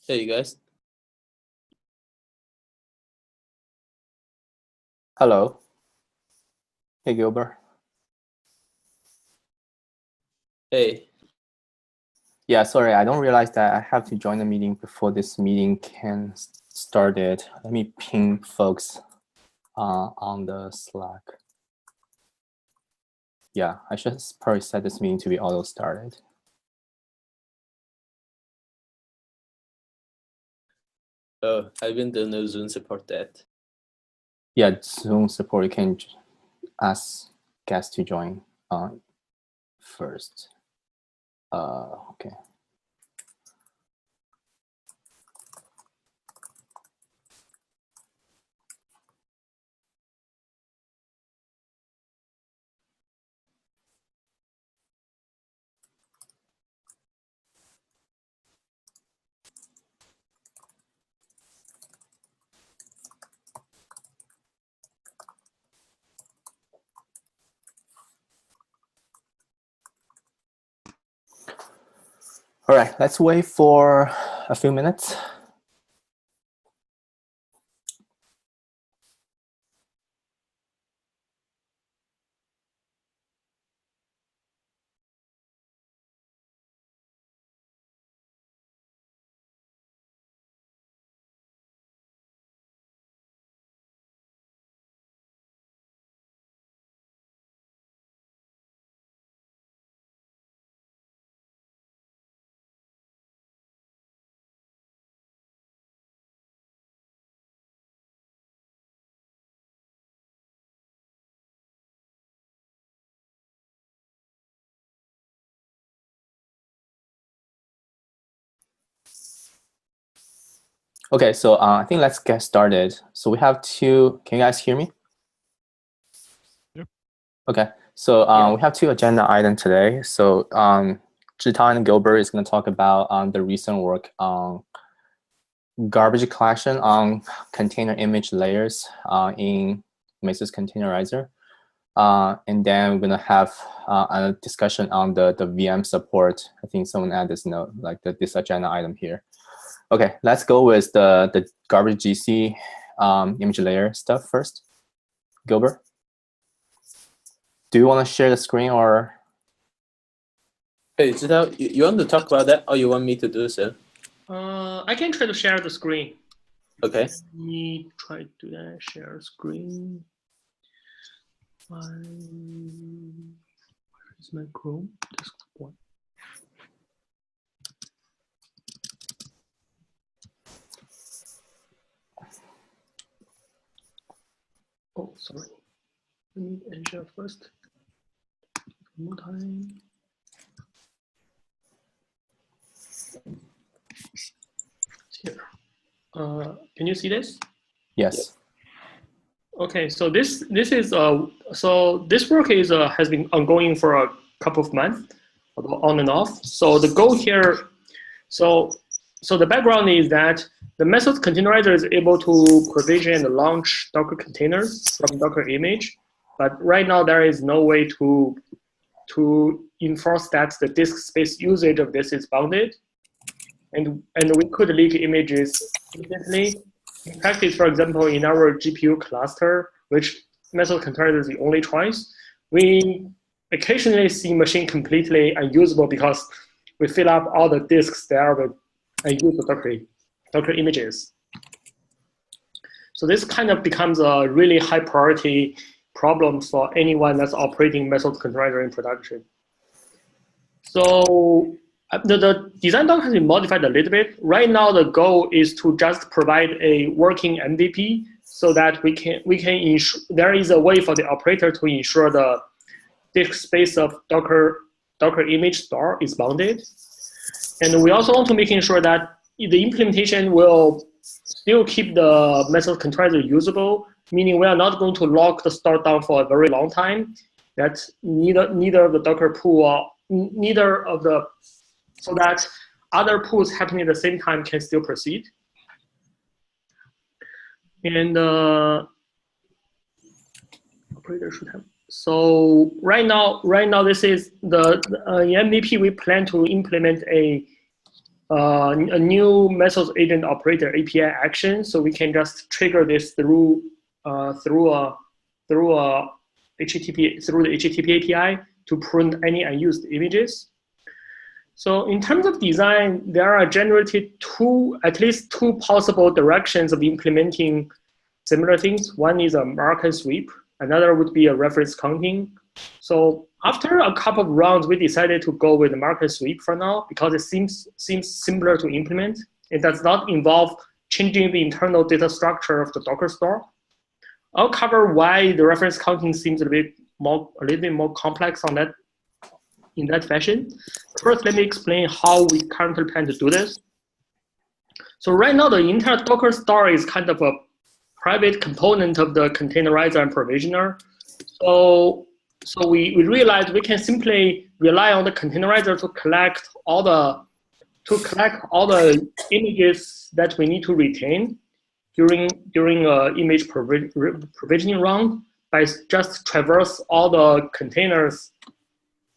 Hey, you guys. Hello. Hey, Gilbert. Hey. Yeah, sorry, I don't realize that I have to join the meeting before this meeting can started. Let me ping folks on the Slack. Yeah, I should probably set this meeting to be auto started. Oh, I don't know Zoom support that. Yeah, Zoom support, you can ask guests to join first. Okay. All right, let's wait for a few minutes. Okay, so I think let's get started. So we have two, can you guys hear me? Yep. Okay, so we have two agenda items today. So Zhitan and Gilbert is going to talk about the recent work on garbage collection on container image layers in Mesos Containerizer. And then we're going to have a discussion on the VM support. I think someone added this note, like this agenda item here. Okay, let's go with the garbage GC image layer stuff first. Gilbert, do you want to share the screen or? Hey, Zita, you want to talk about that, or you want me to do so? I can try to share the screen. Okay. Let me try to do that. Share screen. Where is my Chrome? Desktop one. Oh, sorry. Let me enter first. One more time. Here. Can you see this? Yes. Okay, so this is so this work is has been ongoing for a couple of months, on and off. So the goal here, so the background is that the Mesos containerizer is able to provision and launch Docker containers from Docker image, but right now there is no way to enforce that the disk space usage of this is bounded, and we could leak images instantly. In practice, for example, in our GPU cluster, which Mesos container is the only choice, we occasionally see machine completely unusable because we fill up all the disks there with unused Docker images. So this kind of becomes a really high priority problem for anyone that's operating Mesos container in production. So the design doc has been modified a little bit. Right now, the goal is to just provide a working MVP so that we can ensure there is a way for the operator to ensure the disk space of Docker image store is bounded. And we also want to making sure that the implementation will still keep the Mesos container usable, meaning we are not going to lock the store down for a very long time. That neither of the Docker pool or so that other pools happening at the same time can still proceed. And operator should have. So right now this is the in MVP we plan to implement a a new Mesos agent operator API action, so we can just trigger this through the HTTP API to print any unused images. So in terms of design, there are generally at least two possible directions of implementing similar things. One is a mark and sweep. Another would be a reference counting. So after a couple of rounds, we decided to go with the mark and sweep for now because it seems simpler to implement. It does not involve changing the internal data structure of the Docker store. I'll cover why the reference counting seems a little bit more complex in that fashion. First, let me explain how we currently plan to do this. So right now, the entire Docker store is kind of a private component of the containerizer and provisioner. So we realized we can simply rely on the containerizer to collect all the images that we need to retain during image provisioning round by just traverse all the containers,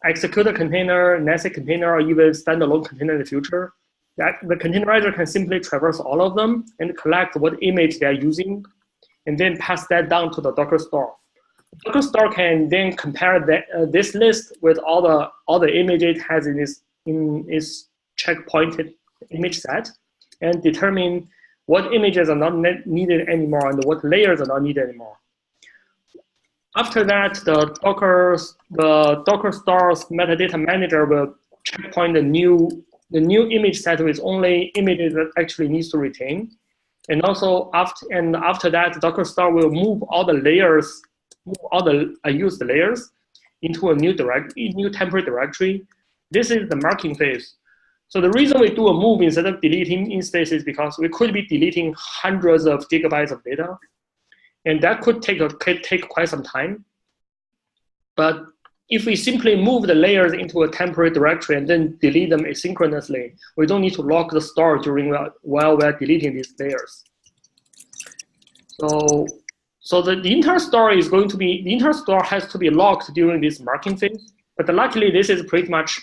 execute a container, nested container, or even standalone container in the future. The containerizer can simply traverse all of them and collect what image they're using, and then pass that down to the Docker store. The Docker store can then compare this list with all the images it has in its checkpointed image set, and determine what images are not needed anymore and what layers are not needed anymore. After that, the Docker store's metadata manager will checkpoint the new image set with only images that actually needs to retain. And also after that, the Docker store will move all the layers, all the unused layers into a new temporary directory. This is the marking phase. So the reason we do a move instead of deleting instances is because we could be deleting hundreds of gigabytes of data, and that could take quite some time. But if we simply move the layers into a temporary directory and then delete them asynchronously, we don't need to lock the store while we're deleting these layers. So the entire store has to be locked during this marking phase. But luckily, this is pretty much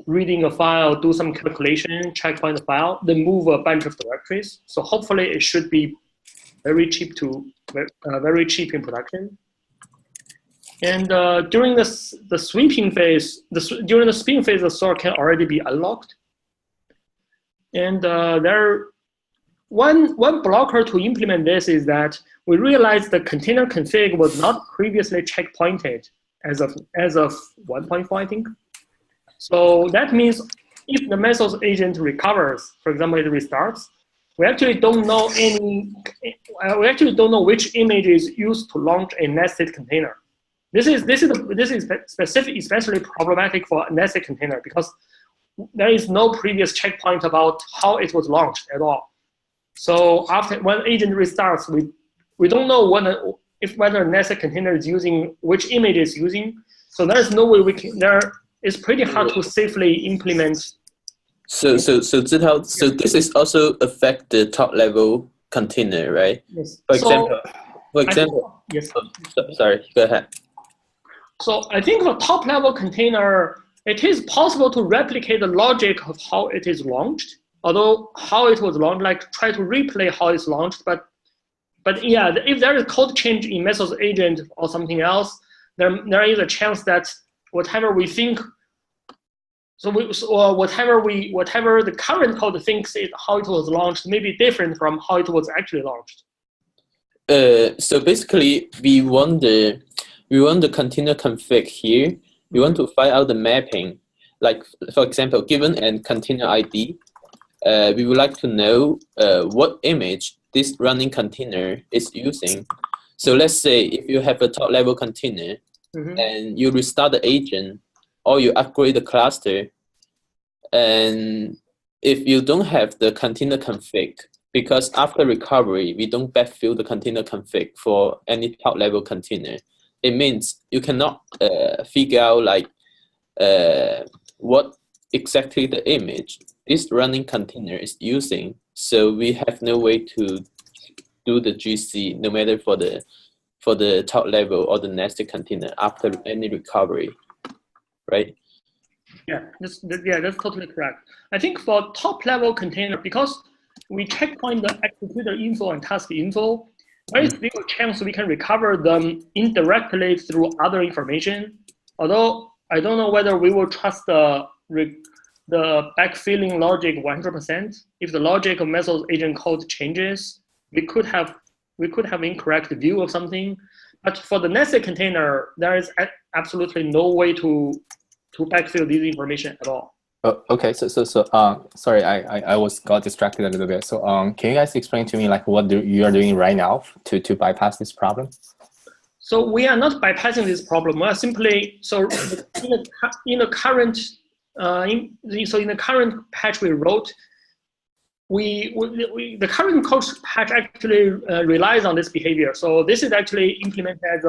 reading a file, do some calculation, checkpoint the file, then move a bunch of directories. So hopefully, it should be very cheap in production. And during the sweeping phase, during the spin phase, the store can already be unlocked. And one blocker to implement this is that we realized the container config was not previously checkpointed as of 1.4, I think. So that means if the Mesos agent recovers, for example, it restarts, we actually don't know which image is used to launch a nested container. This is especially problematic for a nested container because there is no previous checkpoint about how it was launched at all. So when agent restarts, we don't know whether a nested container is using which image it's using. So there is no way we can. It's pretty hard to safely implement. So Zhitao, so this is also affect the top level container, right? Yes. For example. Yes. Sorry, go ahead. So I think for top level container, it is possible to replicate the logic of how it is launched. Although how it was launched, like try to replay how it's launched, but yeah, if there is code change in Mesos agent or something else, there is a chance that whatever we think, whatever the current code thinks is how it was launched may be different from how it was actually launched. So basically, we want the container config here. We want to find out the mapping. Like for example, given a container ID, we would like to know what image this running container is using. So let's say if you have a top level container and you restart the agent or you upgrade the cluster, and if you don't have the container config, because after recovery, we don't backfill the container config for any top level container, it means you cannot figure out like what exactly the image this running container is using. So we have no way to do the GC, no matter for the top level or the nested container after any recovery, right? That's totally correct. I think for top-level container, because we checkpoint the executor info and task info, there is still a chance we can recover them indirectly through other information. Although I don't know whether we will trust the backfilling logic 100%. If the logic of Mesos agent code changes, we could have incorrect view of something. But for the nested container, there is absolutely no way to backfill this information at all. Oh, okay, sorry, I got distracted a little bit. So can you guys explain to me like what you are doing right now to bypass this problem? So we are not bypassing this problem. We are simply in the current patch we wrote, the current code patch actually relies on this behavior. So this is actually implemented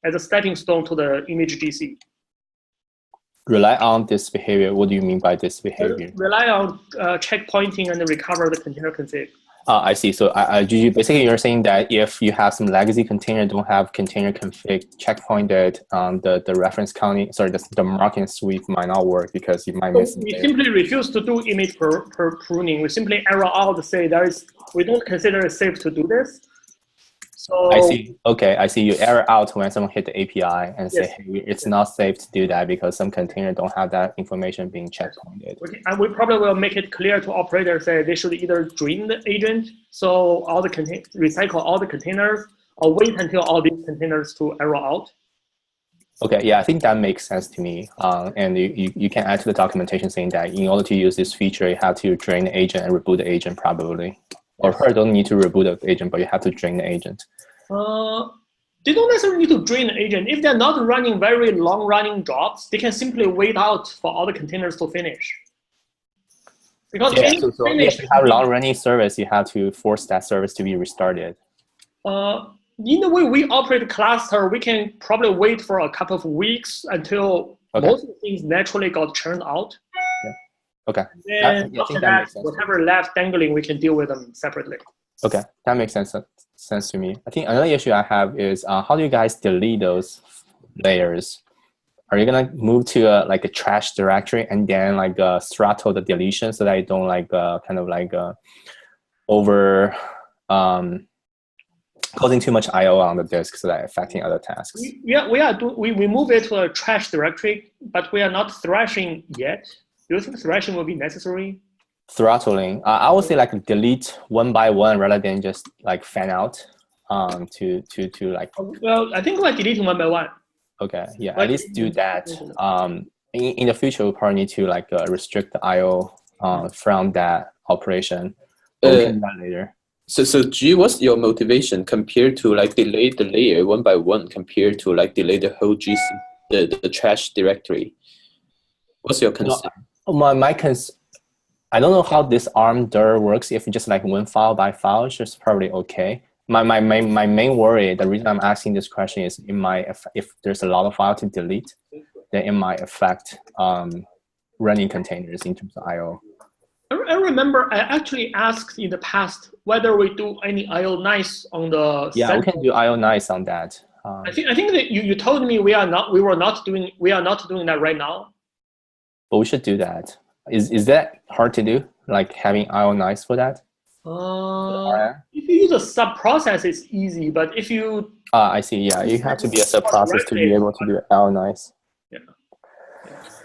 as a stepping stone to the image GC. Rely on this behavior. What do you mean by this behavior? Rely on checkpointing and recover the container config. I see. So basically you're saying that if you have some legacy container don't have container config checkpointed, the reference counting, sorry, the marking sweep might not work because you might miss. We simply refuse to do image pruning. We simply error out to say we don't consider it safe to do this. So I see. Okay, I see. You error out when someone hit the API and say, hey, it's not safe to do that because some container don't have that information being checkpointed. Okay. And we probably will make it clear to operators that they should either drain the agent, so recycle all the containers, or wait until all these containers to error out. Okay, yeah, I think that makes sense to me. And you can add to the documentation saying that in order to use this feature, you have to drain the agent and reboot the agent probably. Or her don't need to reboot the agent, but you have to drain the agent. They don't necessarily need to drain the agent. If they're not running very long-running jobs, they can simply wait out for all the containers to finish. Because if you have long-running service, you have to force that service to be restarted. In the way we operate cluster, we can probably wait for a couple of weeks until most of the things naturally got churned out. Okay. And after that, whatever left dangling, we can deal with them separately. Okay, that makes sense to me. I think another issue I have is how do you guys delete those layers? Are you gonna move to a trash directory and then throttle the deletion so that you don't over causing too much I/O on the disk so that affecting other tasks? We move it to a trash directory, but we are not thrashing yet. Do you think thrashing will be necessary? Throttling, I would say delete one by one rather than just fan out. Well, I think we're deleting one by one. Okay, yeah, at least do that. In the future, we'll probably need to restrict the I/O from that operation. But we can do that later. So G, what's your motivation compared to delay the layer one by one compared to delay the whole GC, the trash directory? What's your concern? My concern, I don't know how this ARM dir works. If just one file by file, it's just probably okay. My main worry, the reason I'm asking this question is if there's a lot of file to delete, then it might affect running containers in terms of I/O. I remember I actually asked in the past whether we do any I/O nice on the. Yeah, we can do I/O nice on that. I think that you told me we are not doing that right now. But we should do that. Is that hard to do? Having I/O nice for that? If you use a sub process, it's easy. But if you I see. Yeah, you have to be a sub process to be able to do I/O nice. Yeah.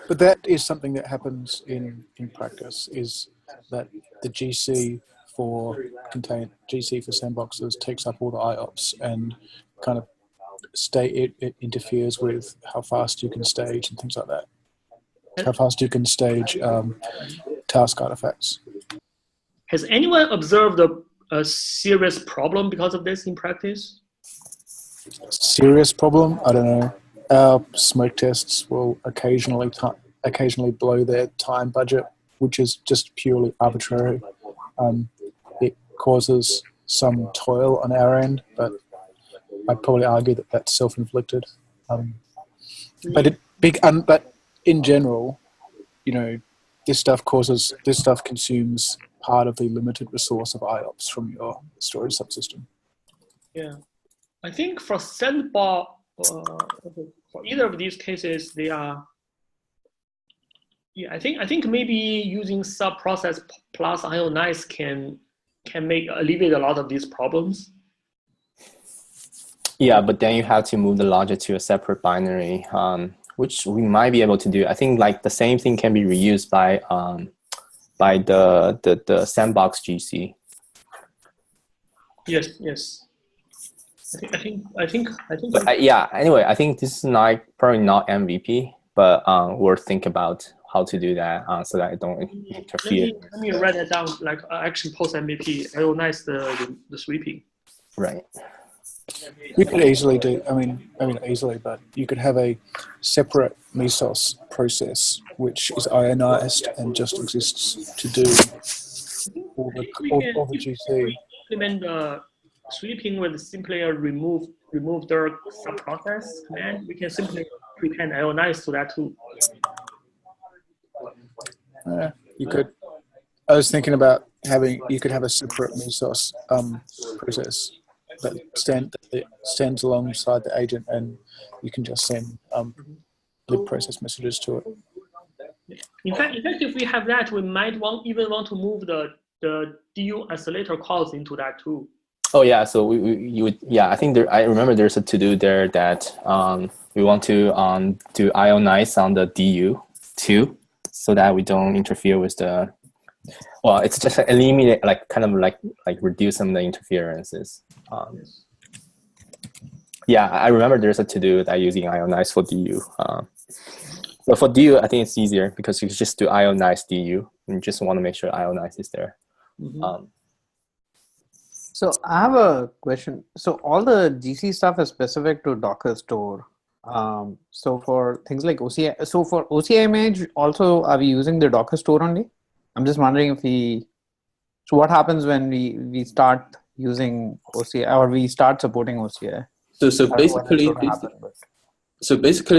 But that is something that happens in practice. Is that the GC for sandboxes takes up all the IOPS and kind of it interferes with how fast you can stage and things like that. How fast you can stage task artifacts. Has anyone observed a serious problem because of this in practice? Serious problem? I don't know. Our smoke tests will occasionally blow their time budget, which is just purely arbitrary. It causes some toil on our end, but I'd probably argue that that's self-inflicted. But in general, this stuff consumes part of the limited resource of IOPS from your storage subsystem. Yeah, I think for sandbox, for either of these cases, they are Yeah, I think maybe using sub-process plus ionize can alleviate a lot of these problems. Yeah, but then you have to move the logic to a separate binary, which we might be able to do. I think like the same thing can be reused by the sandbox GC. Yes. But yeah, anyway, I think this is probably not MVP, but we'll think about how to do that so that it don't interfere. Let me write that down. Like actually post MVP, ionize the sweeping. Right. You could easily do. I mean easily, but you could have a separate Mesos process which is ionized and just exists to do all the GC. Implement the sweeping with simply a remove the subprocess command. We can simply prepend ionize to that too. You could. I was thinking about you could have a separate Mesos process that stands alongside the agent, and you can just send lib process messages to it. In fact, if we have that, we might even want to move the DU isolator calls into that too. Oh yeah, so you would, yeah, I think I remember there's a to-do there that we want to do ionize on the DU too, so that we don't interfere with the, well, it's just eliminate, like kind of like reduce some of the interferences. Yeah, I remember there's a to-do that using ionize for DU. But for DU, I think it's easier because you just do ionize DU and you just want to make sure ionize is there. Mm-hmm. So I have a question. So all the GC stuff is specific to Docker store. So for things like OCI, so for OCI image, also are we using the Docker store only? I'm just wondering so what happens when we start using OCI or we start supporting OCI? So basically,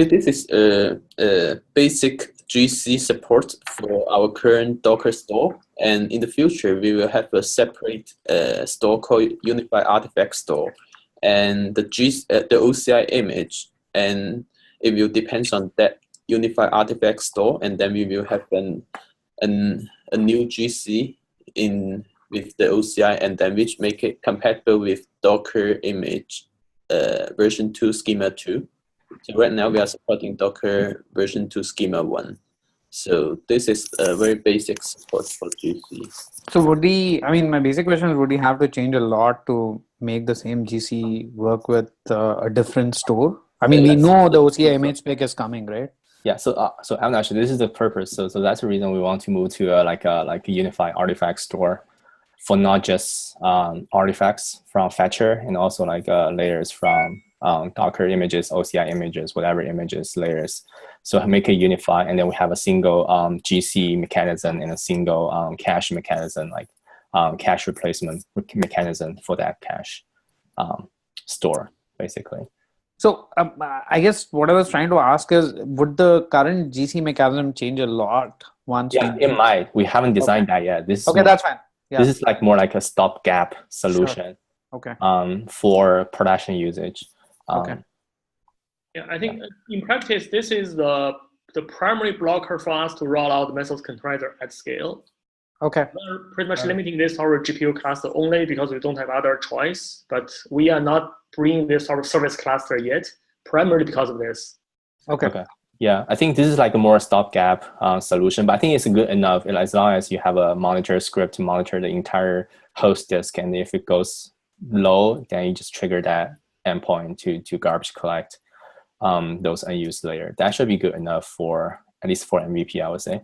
this is a basic GC support for our current Docker store, and in the future we will have a separate store called Unified Artifact Store, and the OCI image, and it will depend on that Unified Artifact Store, and then we will have a new GC with the OCI, and then which make it compatible with Docker image version 2 schema 2. So right now we are supporting Docker version 2 schema 1. So this is a very basic support for GC. So my basic question is, would we have to change a lot to make the same GC work with a different store? I mean, we know the OCI image spec is coming, right? Yeah, so actually this is the purpose. So that's the reason we want to move to a unified artifact store for not just artifacts from Fetcher and also layers from Docker images, OCI images, whatever images layers. So make it unified, and then we have a single GC mechanism and a single cache mechanism, cache replacement mechanism for that cache store, basically. So I guess what I was trying to ask is, would the current GC mechanism change a lot once? Yeah, it might. We haven't designed that yet. This is that's fine. Yeah. This is more like a stopgap solution. Sure. Okay. For production usage. Okay. Yeah, I think in practice, this is the primary blocker for us to roll out the Mesos containerizer at scale. Okay. We're pretty much limiting this to our GPU cluster only because we don't have other choice, but we are not bringing this our service cluster yet, primarily because of this. Okay. Yeah, I think this is a more stopgap solution, but I think it's good enough as long as you have a monitor script to monitor the entire host disk, and if it goes low, then you just trigger that endpoint to garbage collect those unused layer. That should be good enough at least for MVP, I would say.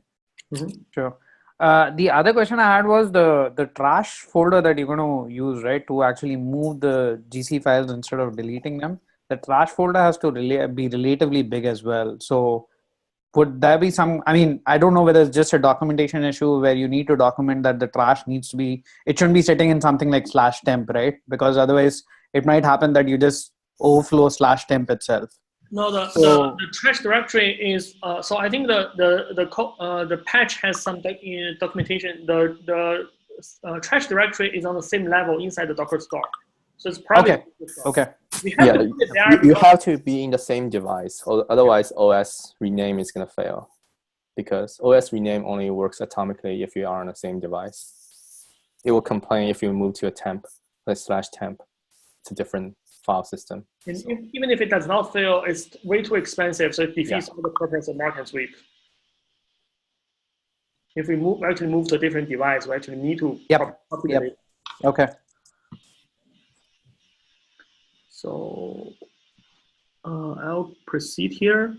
Mm-hmm. Sure. The other question I had was the trash folder that you're going to use, right, to actually move the GC files instead of deleting them. The trash folder has to be relatively big as well. So would there be I don't know whether it's just a documentation issue where you need to document that the trash it shouldn't be sitting in something like /temp, right? Because otherwise it might happen that you just overflow /temp itself. No, the trash directory is, so I think the patch has some documentation. The trash directory is on the same level inside the Docker store. So it's probably okay. You have to be in the same device, or otherwise OS rename is gonna fail. because OS rename only works atomically if you are on the same device. It will complain if you move to a temp, like /temp. It's a different file system. And even if it does not fail, it's way too expensive, so it defeats all the purpose of mark and sweep. If we actually move to a different device, we actually need to copy the data. Okay. So I'll proceed here.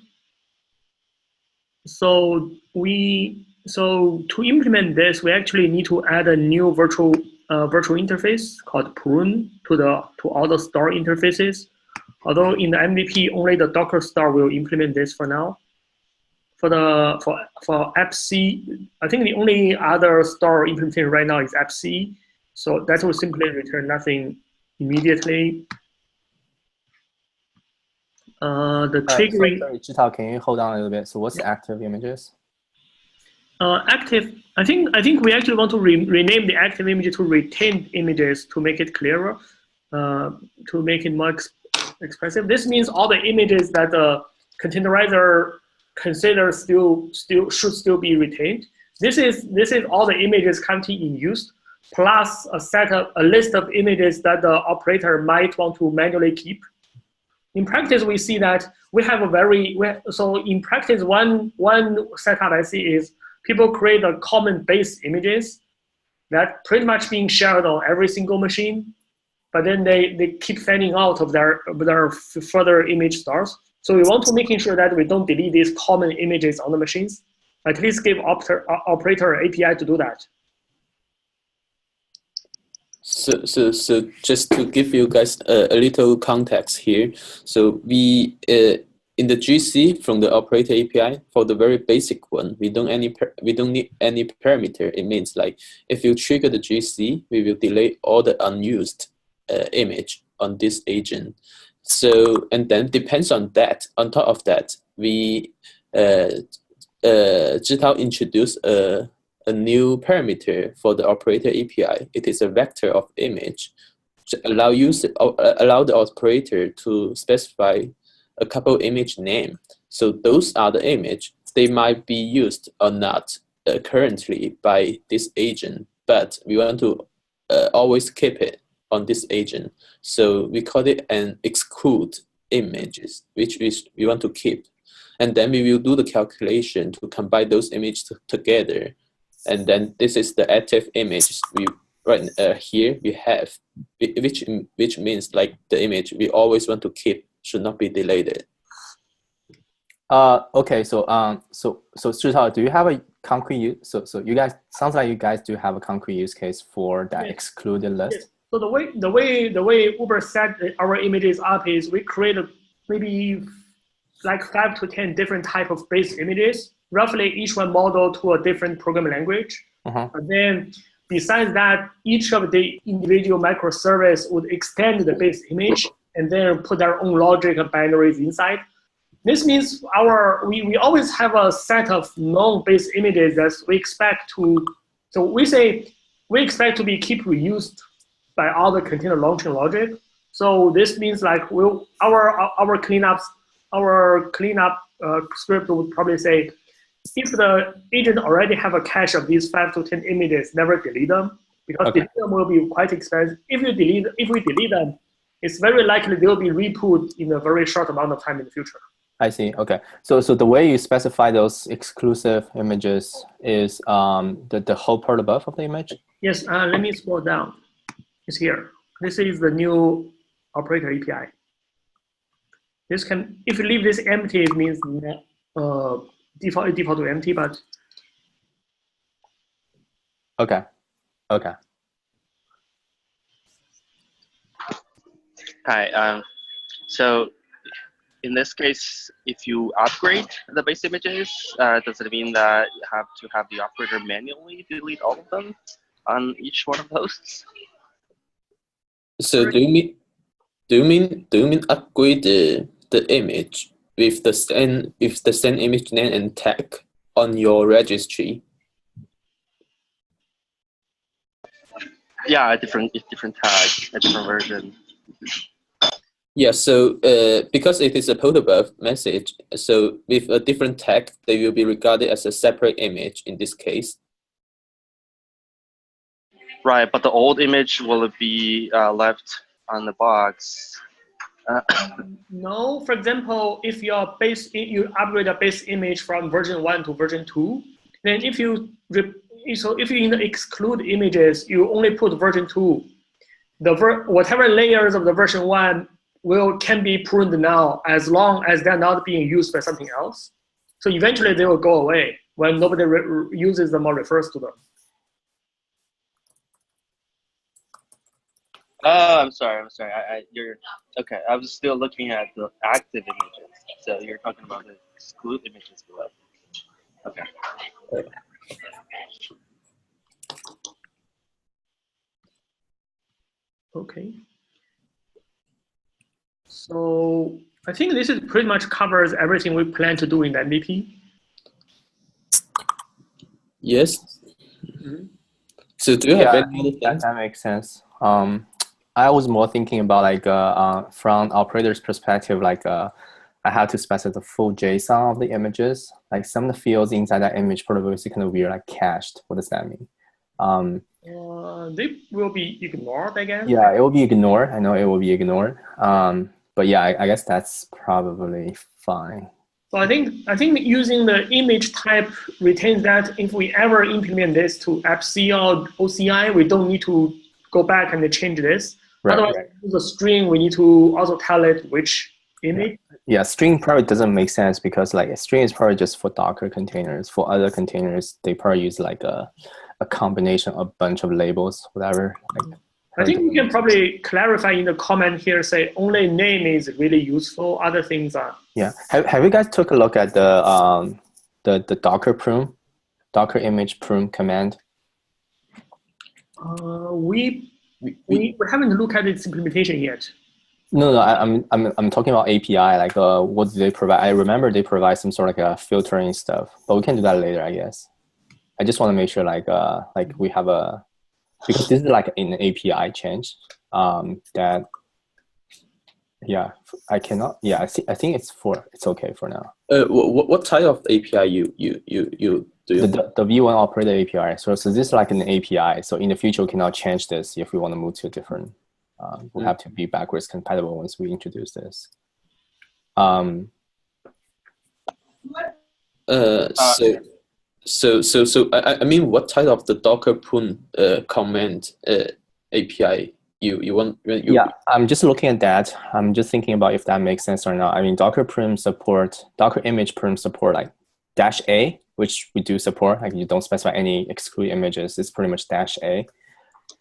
So to implement this, we actually need to add a new virtual interface called prune to all the store interfaces. Although in the MVP, only the Docker store will implement this for now. For appc, I think the only other store implementation right now is appc. So that will simply return nothing immediately. The triggering. Sorry, Zhitao, can you hold on a little bit? So what's the active images? Active. I think we actually want to rename the active image to retained images to make it clearer, to make it more expressive. This means all the images that the containerizer considers should still be retained. This is all the images currently in use, plus a list of images that the operator might want to manually keep. In practice, we see that we have so in practice, one setup I see is people create a common base images that pretty much being shared on every single machine, but then they keep fanning out of their further image stores. So we want to making sure that we don't delete these common images on the machines. At least give operator API to do that. So just to give you guys a little context here. So we in the GC from the operator API for the very basic one, we don't need any parameter. It means like if you trigger the GC, we will delete all the unused image on this agent. So and then depends on that. On top of that, we Zhitao introduced a new parameter for the operator API. It is a vector of image to allow the operator to specify a couple image name. So those are the image. They might be used or not currently by this agent, but we want to always keep it on this agent. So we call it an exclude images, which we want to keep. And then we will do the calculation to combine those images together. And then this is the active image here we have, which means like the image we always want to keep should not be deleted. Okay, so Zhitao, do you have a concrete use? So you guys, sounds like you guys do have a concrete use case for that excluded list. Yes. So the way Uber set our images up is we create maybe like 5 to 10 different type of base images, roughly each one model to a different programming language. And then besides that, each of the individual microservice would extend the base image and then put their own logic and binaries inside. This means we always have a set of known base images that we expect to, so we say we expect to be keep reused by all the container launching logic. So this means like our cleanup script would probably say, if the agent already have a cache of these 5 to 10 images, never delete them, because delete them will be quite expensive. If we delete them, it's very likely they will be re-put in a very short amount of time in the future. I see. Okay. So the way you specify those exclusive images is the whole part above of the image? Yes. Let me scroll down. It's here. This is the new operator API. This can, if you leave this empty, it means default to empty, but. Okay. Hi. So in this case, if you upgrade the base images, does it mean that you have to have the operator manually delete all of them on each one of the hosts? So do you mean upgrade the image with the same image name and tag on your registry? Yeah, a different tag, a different version. Yeah, so because it is a protobuf message, so with a different tag, they will be regarded as a separate image in this case. Right, but the old image will be left on the box. No, for example, if you upgrade a base image from version 1 to version 2, then if you in the exclude images, you only put version 2. Whatever layers of the version 1 can be pruned now as long as they're not being used by something else. So eventually they will go away when nobody uses them or refers to them. Oh, I'm sorry. You're okay. I was still looking at the active images. So you're talking about the exclude images below. Okay. Okay. So I think this is pretty much covers everything we plan to do in the MVP. Yes. Mm-hmm. So do you have any other things? That makes sense. I was more thinking about like from operator's perspective, like I have to specify the full JSON of the images. Like some of the fields inside that image probably is kind of weird, like cached. What does that mean? They will be ignored, I guess. Yeah, it will be ignored. I know it will be ignored. But yeah, I guess that's probably fine. So I think using the image type retains that if we ever implement this to AppC or OCI, we don't need to go back and change this. Right, Otherwise, use a string, we need to also tell it which image. Yeah, string probably doesn't make sense because like a string is probably just for Docker containers. For other containers, they probably use like a combination of a bunch of labels, whatever. Like, I think we can probably clarify in the comment here, say only name is really useful. Other things are. Yeah. Have you guys took a look at the Docker prune, Docker image prune command? We haven't looked at its implementation yet. No, I'm talking about API. Like, what do they provide? I remember they provide some sort of like a filtering stuff, but we can do that later, I guess. I just want to make sure, like we have because this is like an API change. That, yeah, I cannot. Yeah, I think it's okay for now. What type of API you do? The V1 operator API. So this is like an API. So in the future, we cannot change this if we want to move to a different. We have to be backwards compatible once we introduce this. So I mean, what type of the Docker prune command API you want? Yeah, I'm just looking at that. I'm just thinking about if that makes sense or not. I mean, Docker image prune support like -A, which we do support. Like you don't specify any exclude images. It's pretty much -A.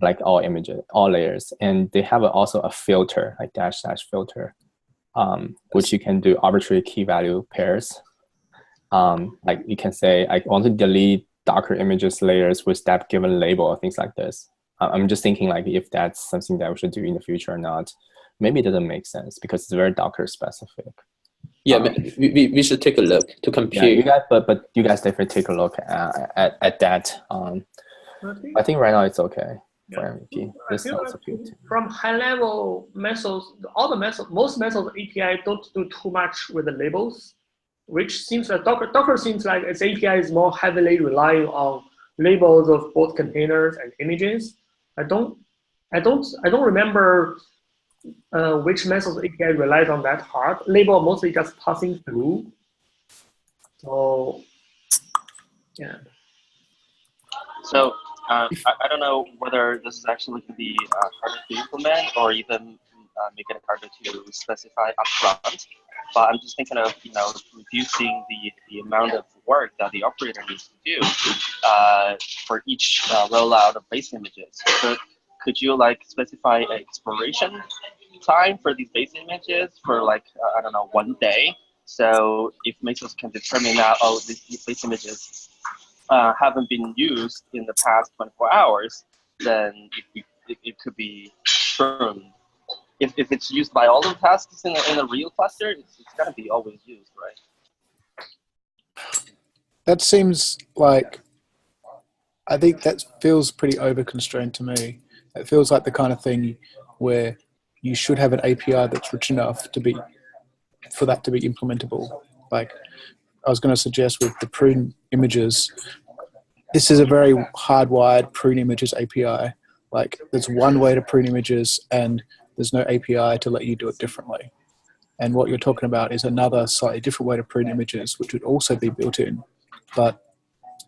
Like all images, all layers, and they have also a filter, like -- filter, which you can do arbitrary key value pairs. Like you can say, I want to delete Docker images layers with that given label or things like this. I'm just thinking like if that's something that we should do in the future or not. Maybe it doesn't make sense because it's very Docker specific. Yeah, we should take a look to compare. Yeah, you guys, but you guys definitely take a look at that. I think right now it's okay. Yeah. This sounds okay. From high level Mesos, most Mesos API don't do too much with the labels, which seems like Docker seems like its API is more heavily relying on labels of both containers and images. I don't remember which Mesos API relies on that hard. Label mostly just passing through. So yeah. So I don't know whether this is actually going to be harder to implement or even make it harder to specify upfront. But I'm just thinking of reducing the amount of work that the operator needs to do for each rollout of base images. So could you like specify an expiration time for these base images for like I don't know 1 day? So if Mesos can determine that these base images haven't been used in the past 24 hours, then it could be pruned. If it's used by all the tasks in a real cluster, it's got to be always used, right? That seems like, I think that feels pretty over-constrained to me. It feels like the kind of thing where you should have an API that's rich enough for that to be implementable. Like I was going to suggest with the prune images, this is a very hardwired prune images API. Like there's one way to prune images and there's no API to let you do it differently. And what you're talking about is another slightly different way to prune images, which would also be built in. But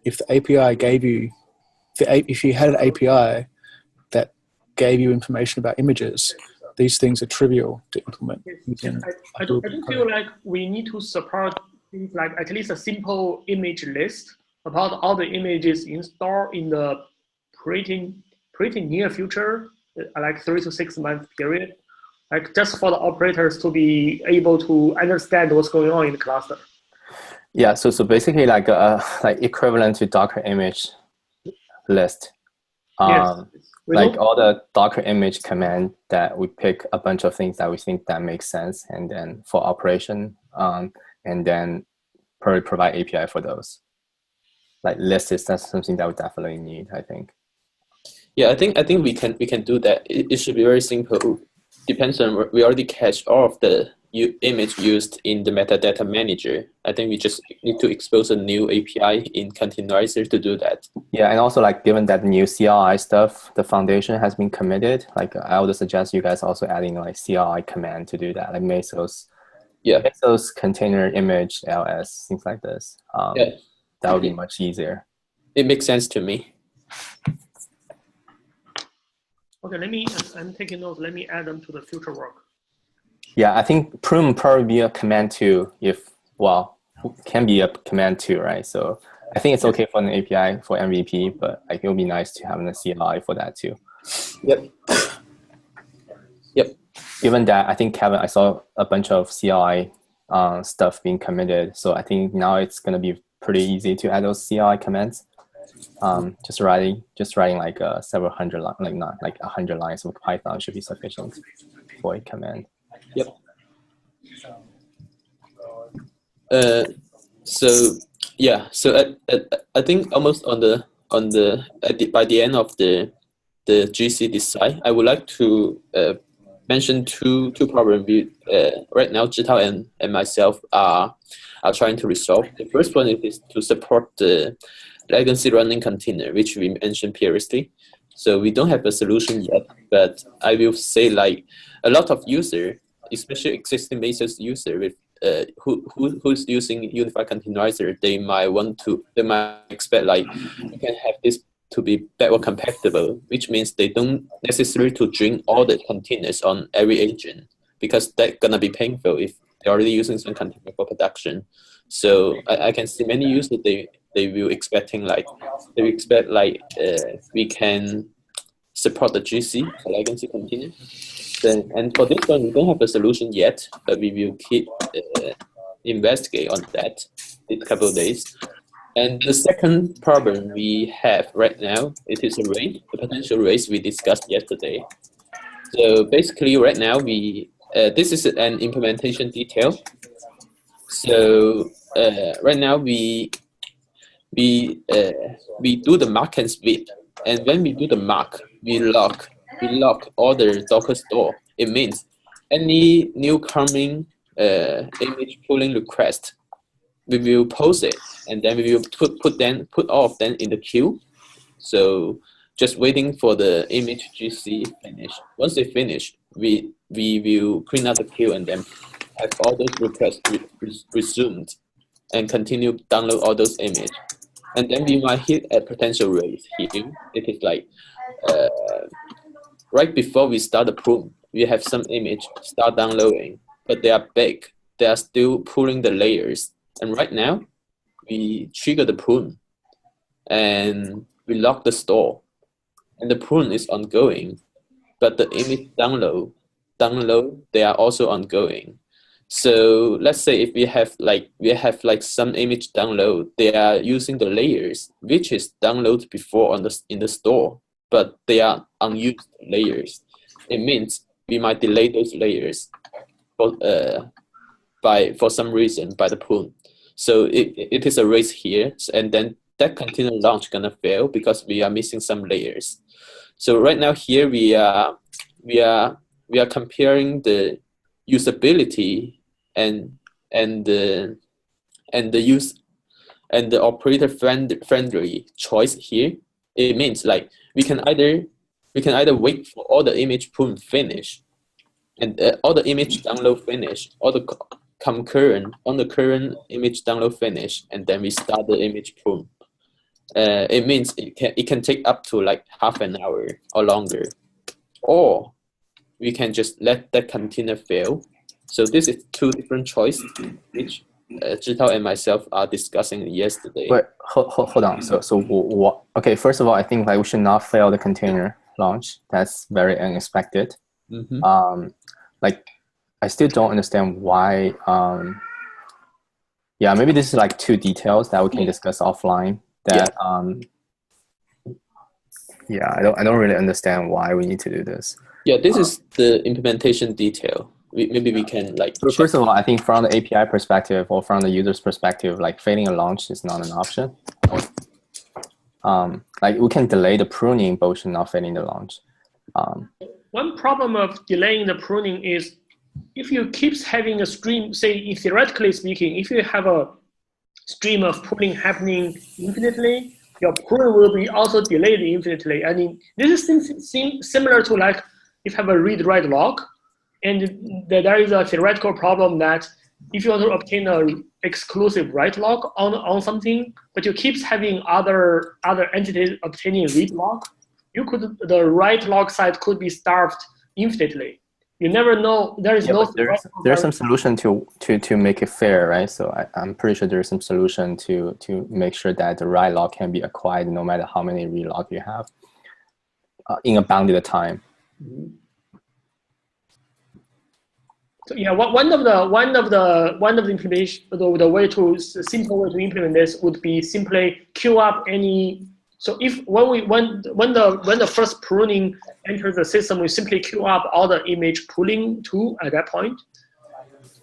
if the API gave you, if you had an API that gave you information about images, these things are trivial to implement. I don't feel like we need to support things like at least a simple image list about all the images installed in the pretty near future, like 3 to 6 month period, like just for the operators to be able to understand what's going on in the cluster. Yeah, so basically like equivalent to Docker image list. Yes. Like all the Docker image command that we pick a bunch of things that we think that makes sense, and then for operation, and then probably provide API for those. Like list is that's something that we definitely need, I think. Yeah, I think we can do that. It should be very simple. Depends on we already catch all of the image used in the metadata manager. I think we just need to expose a new API in Containerizer to do that. Yeah, and also like given that new CLI stuff, the foundation has been committed. Like I would suggest you guys also adding like CLI command to do that, like Mesos. Yeah. Mesos container image ls, things like this. Yeah. That would be much easier. It makes sense to me. Okay, I'm taking notes. Let me add them to the future work. Yeah, I think prune probably be a command too, can be a command too, right? So I think it's okay for an API for MVP, but like it would be nice to have a CLI for that too. Yep. Yep. Given that, I think Kevin, I saw a bunch of CLI stuff being committed, so I think now it's going to be pretty easy to add those CLI commands. Just writing like several hundred, like not like 100 lines of Python should be sufficient for a command. Yep. So I think almost by the end of the GC design, I would like to mention two problems we right now Zhitao and myself are trying to resolve. The first one is to support the legacy running container, which we mentioned previously. So we don't have a solution yet, but I will say like a lot of users, especially existing Mesos user with who's using Unified Containerizer, they might expect like you can have this to be backward compatible, which means they don't necessarily to drink all the containers on every agent, because that's gonna be painful if they're already using some container for production. So I can see many users they will expect we can support the GC for legacy container. And for this one, we don't have a solution yet, but we will keep investigate on that in a couple of days. And the second problem we have right now, it is a race, the potential race we discussed yesterday. So basically, right now this is an implementation detail. So right now we do the mark and sweep, and when we do the mark, we lock all the Docker store. It means any new coming image pulling request, we will post it, and then we will put all of them in the queue. So just waiting for the image GC finish. Once they finish, we will clean up the queue and then have all those requests resumed and continue download all those images. And then we might hit a potential race here. It is like right before we start the prune, we have some image start downloading, but they are big. They are still pulling the layers. And right now, we trigger the prune and we lock the store. And the prune is ongoing, but the image download, they are also ongoing. So let's say if we have like some image download, they are using the layers, which is downloaded before in the store, but they are unused layers. It means we might delay those layers for some reason by the prune. So it is a race here, and then that container launch gonna fail because we are missing some layers. So right now here we are we are comparing the usability and the use and the operator friendly choice here. It means like we can either wait for all the image pool finish and all the image download finish, all the concurrent on the current image download finish, and then we start the image pool. It means it can take up to like half an hour or longer, or we can just let that container fail. So this is two different choices, which Zhitao and myself are discussing yesterday. But hold on. So what? Okay, first of all, I think like we should not fail the container launch. That's very unexpected. Mm-hmm. Like I still don't understand why. Yeah, maybe this is like two details that we can discuss offline. That yeah, I don't really understand why we need to do this. Yeah, this is the implementation detail. Maybe we can like. So first of all, I think from the API perspective or from the user's perspective, like failing a launch is not an option. Like we can delay the pruning, but we should not failing the launch. One problem of delaying the pruning is if you keep having a stream, say theoretically speaking, if you have a stream of pruning happening infinitely, your pruning will be also delayed infinitely. I mean, this is similar to like if you have a read-write log, and there is a theoretical problem that if you want to obtain an exclusive write log on something, but you keep having other entities obtaining read log, the write log side could be starved infinitely. You never know. There is there's some solution to make it fair, right? So I'm pretty sure there's some solution to make sure that the write log can be acquired no matter how many read log you have in a bounded time. Mm-hmm. So yeah, one of the implementation, the simple way to implement this would be simply queue up any. So if when the first pruning enters the system, we simply queue up all the image pooling too at that point.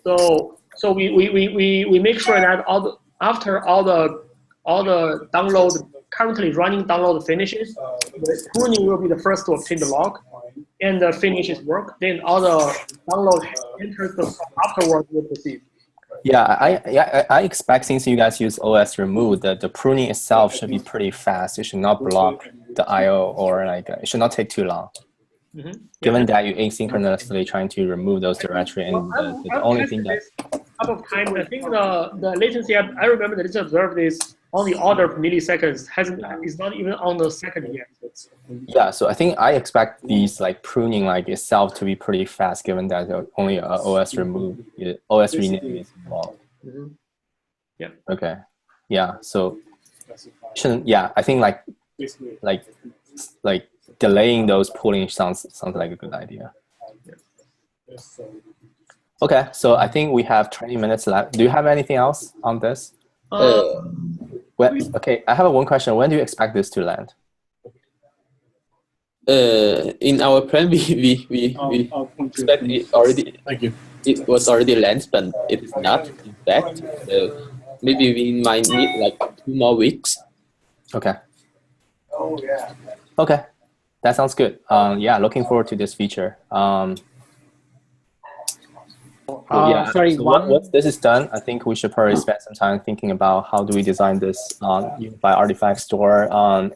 So we make sure that after all the download currently running download finishes, the pruning will be the first to obtain the log, and the finishes work. Then all the download enters afterwards will proceed. Yeah, I expect since you guys use OS remove, that the pruning itself should be pretty fast. It should not block the I/O or like it should not take too long. Mm-hmm. Given that you're asynchronously trying to remove those directory, and the only thing that couple of times, I think the latency I remember that it's observed is on the order of milliseconds. Is not even on the second yet. Yeah, so I think I expect these like pruning like itself to be pretty fast, given that only OS remove, OS rename is involved. Mm-hmm. Yeah. Okay. Yeah. So shouldn't. Yeah, I think like delaying those pooling sounds like a good idea. Okay, so I think we have 20 minutes left. Do you have anything else on this? Okay, I have one question. When do you expect this to land? In our plan, we expect it already. Thank you. It was already landed, but it is not. In fact, maybe we might need like 2 more weeks. Okay. Oh yeah. Okay, that sounds good. Yeah, looking forward to this feature. Yeah. Sorry, so once this is done, I think we should probably spend some time thinking about how do we design this unified artifact store,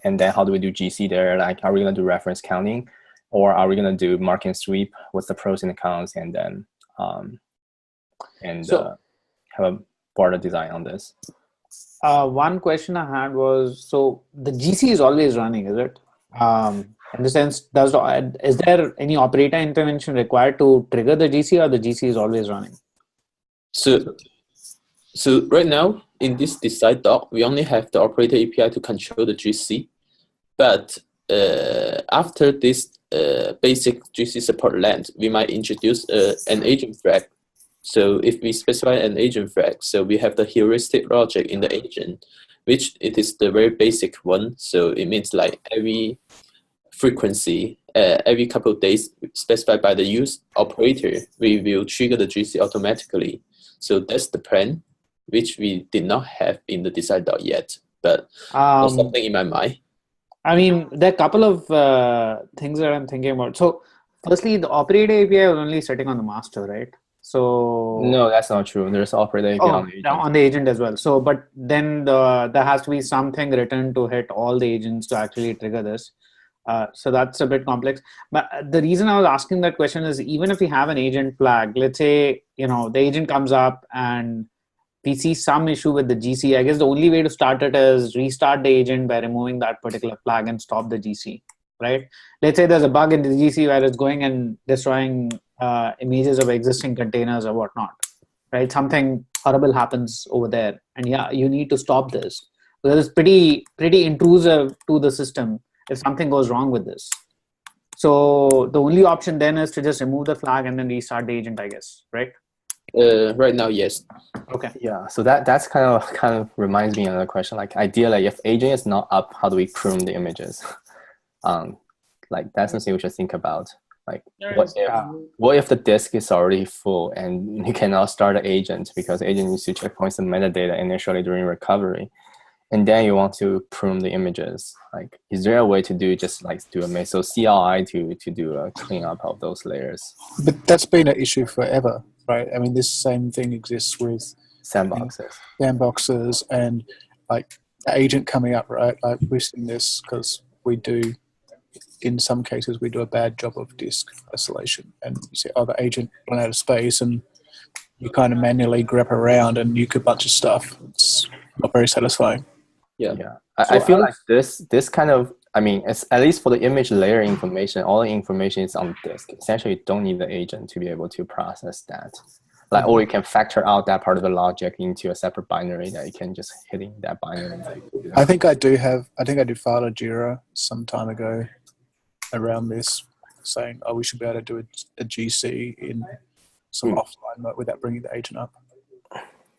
and then how do we do GC there? Like, are we going to do reference counting, or are we going to do mark and sweep? What's the pros and the cons, and then have a broader design on this. One question I had was, so the GC is always running, is it? In the sense, is there any operator intervention required to trigger the GC, or the GC is always running? So right now in this decide doc, we only have the operator API to control the GC. But after this basic GC support land, we might introduce an agent flag. So if we specify an agent flag, so we have the heuristic logic in the agent, which it is the very basic one. So it means like every frequency, every couple of days specified by the use operator, we will trigger the GC automatically. So that's the plan, which we did not have in the design doc yet, but there's something in my mind. I mean, there are a couple of things that I'm thinking about. So Firstly, the operator API was only sitting on the master, right? So No, that's not true. There's operator API on the agent. On the agent as well. So, but then there has to be something written to hit all the agents to actually trigger this. So that's a bit complex. But the reason I was asking that question is, even if we have an agent flag, let's say the agent comes up and we see some issue with the GC. I guess the only way to start it is restart the agent by removing that particular flag and stop the GC, right? Let's say there's a bug in the GC where it's going and destroying images of existing containers or whatnot, right? Something horrible happens over there, and yeah, you need to stop this. So it's pretty intrusive to the system if something goes wrong with this. So the only option then is to just remove the flag and then restart the agent, I guess, right? Right now, yes. Okay. Yeah, so that's kind of reminds me of another question. Like, ideally, if agent is not up, how do we prune the images? Like, that's something we should think about. Like, what if the disk is already full and you cannot start an agent because agent needs to checkpoint some metadata initially during recovery, and then you want to prune the images? Like, is there a way to do a Mesos CLI to do a cleanup of those layers? But that's been an issue forever, right? I mean, this same thing exists with Sandboxes and like the agent coming up, right? Like, we've seen this because in some cases we do a bad job of disk isolation, and you say, oh, the agent ran out of space, and you kind of manually grep around and nuke a bunch of stuff. It's not very satisfying. Yeah. I feel like this kind of, I mean, it's, at least for the image layer information, all the information is on the disk. Essentially, you don't need the agent to be able to process that. Like, or you can factor out that part of the logic into a separate binary that you can just hitting that binary. I think I did file a JIRA some time ago around this, saying, oh, we should be able to do a GC in some offline mode without bringing the agent up.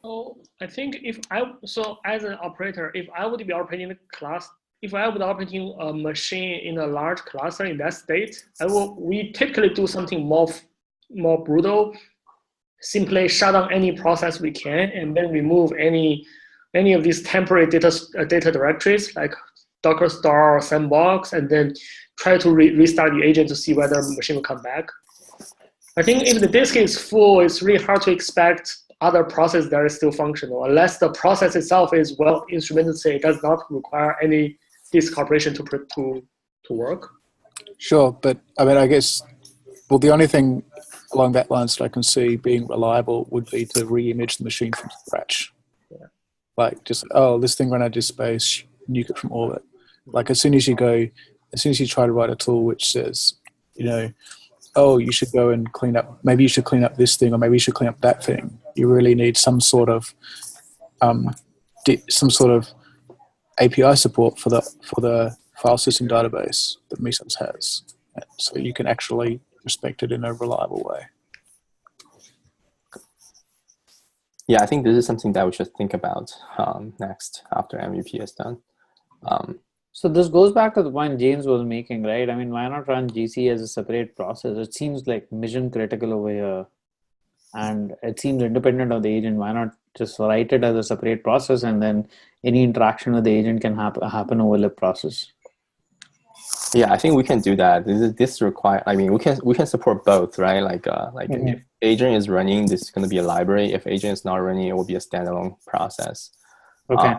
So I think as an operator, if I would be operating if I would operating a machine in a large cluster in that state, we typically do something more brutal. Simply shut down any process we can, and then remove any of these temporary data directories like Docker star or sandbox, and then try to restart the agent to see whether the machine will come back. I think if the disk is full, it's really hard to expect other process that is still functional, unless the process itself is well instrumented, say it does not require any disk operation to work. Sure, but I mean, I guess, well, the only thing along that lines that I can see being reliable would be to re-image the machine from scratch. Yeah. Like, just, oh, this thing ran out of space, nuke it from orbit. Like, as soon as you try to write a tool which says, oh, you should go and clean up, maybe you should clean up this thing, or maybe you should clean up that thing, you really need some sort of API support for the file system database that Mesos has, so you can actually respect it in a reliable way. Yeah, I think this is something that we should think about next after MVP is done. So this goes back to the point James was making, right? I mean, why not run GC as a separate process? It seems like mission critical over here, and it seems independent of the agent. Why not just write it as a separate process, and then any interaction with the agent can happen over the process? Yeah, I think we can do that. This require. I mean, we can support both, right? Like if agent is running, this is going to be a library. If agent is not running, it will be a standalone process. Okay.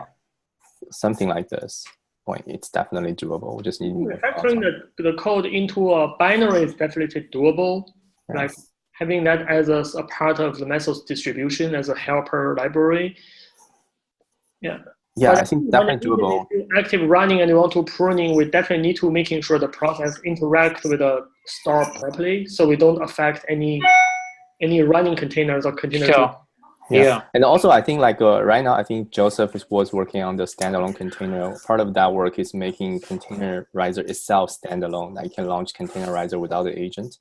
Something like this. Point. It's definitely doable. We just need factoring the code into a binary is definitely doable. Yes. Like having that as a part of the Mesos distribution as a helper library. Yeah. Yeah, I think definitely doable. Active running and you want to pruning, we definitely need to making sure the process interact with the store properly, so we don't affect any running containers or containers. Sure. Yeah. And also I think right now, I think Joseph was working on the standalone container. Part of that work is making Containerizer itself standalone. That you can launch Containerizer without the agent.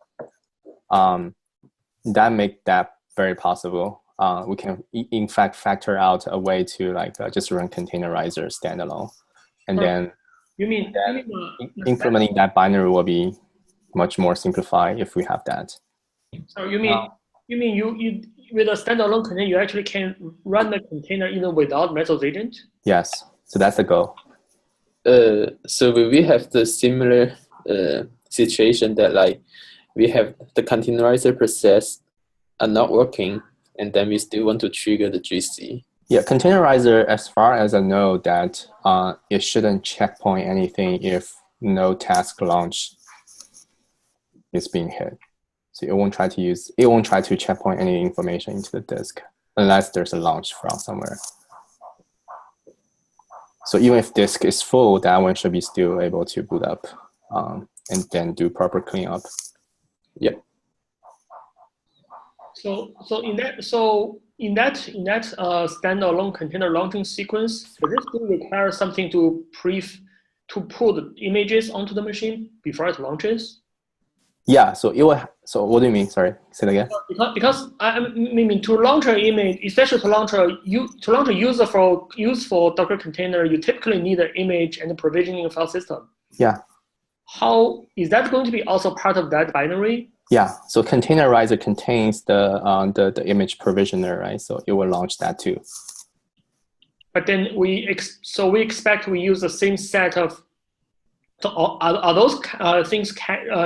That make that very possible. We can in fact factor out a way to just run Containerizer standalone, and then implementing that binary will be much more simplified if we have that. So you mean you with a standalone container, you actually can run the container even without Mesos agent? Yes, so that's the goal. So we have the similar situation that we have the containerizer process are not working, and then we still want to trigger the GC. Yeah, containerizer, as far as I know, that it shouldn't checkpoint anything if no task launch is being hit. So it won't try to checkpoint any information into the disk unless there's a launch from somewhere. So even if disk is full, that one should be still able to boot up and then do proper cleanup. Yep. So in that standalone container launching sequence, does this still require something to pull the images onto the machine before it launches? Yeah. So it will. So what do you mean? Sorry, say it again. Because I mean to launch an image, especially to launch a useful Docker container, you typically need an image and a provisioning file system. Yeah. How is that going to be also part of that binary? Yeah, so containerizer contains the image provisioner, right? So it will launch that too. But then we expect we use the same set of. So are those things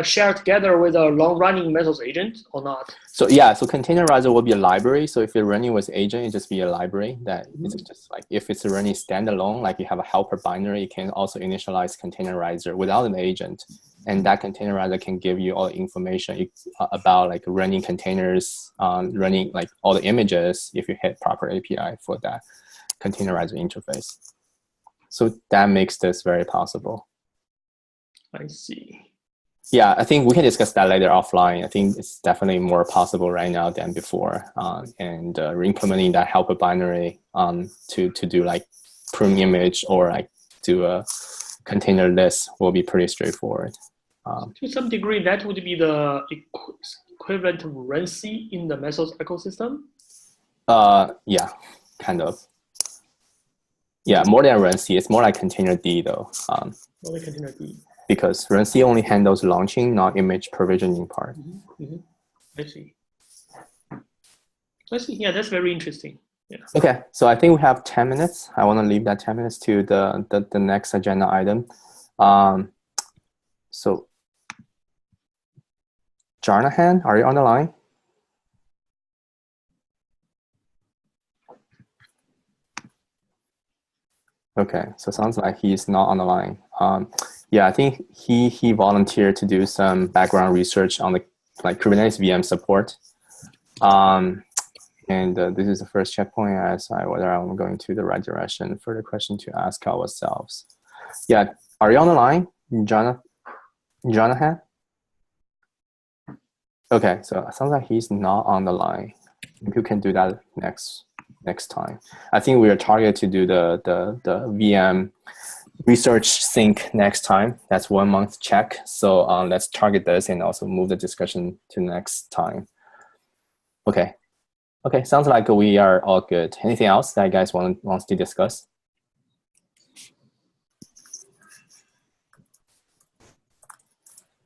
shared together with a long-running Mesos agent or not? So yeah, so containerizer will be a library. So if you're running with agent, it just be a library that is just like if it's running standalone, like you have a helper binary, you can also initialize containerizer without an agent. And that containerizer can give you all the information about like running containers, running like all the images if you hit proper API for that containerizer interface. So that makes this very possible. I see. Yeah, I think we can discuss that later offline. I think it's definitely more possible right now than before. And re-implementing that helper binary to do like prune image or like do a container list will be pretty straightforward. To some degree, that would be the equivalent of runc in the Mesos ecosystem? Yeah, kind of. Yeah, more than runc. It's more like container D though. More like container D. Because runc only handles launching, not image provisioning part. I see. Yeah, that's very interesting. Yeah. Okay, so I think we have 10 minutes. I want to leave that 10 minutes to the next agenda item. So, Jarnahan, are you on the line? Okay, so it sounds like he's not on the line. Yeah, I think he volunteered to do some background research on the like Kubernetes VM support. And this is the first checkpoint as whether I'm going to the right direction for the question to ask ourselves. Yeah, are you on the line, Jonathan? Okay, so it sounds like he's not on the line. Maybe you can do that next time. I think we are targeted to do the VM research sync next time. That's 1 month check. So let's target this and also move the discussion to next time. Okay. Okay, sounds like we are all good. Anything else that you guys wants to discuss?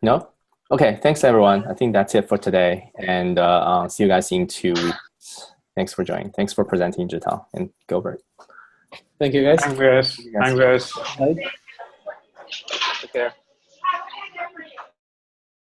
No? Okay, thanks everyone. I think that's it for today. And see you guys in 2 weeks. Thanks for joining. Thanks for presenting, Zhitao and Gilbert. Thank you, guys. Thanks, guys. Thanks, guys. Bye. Take care.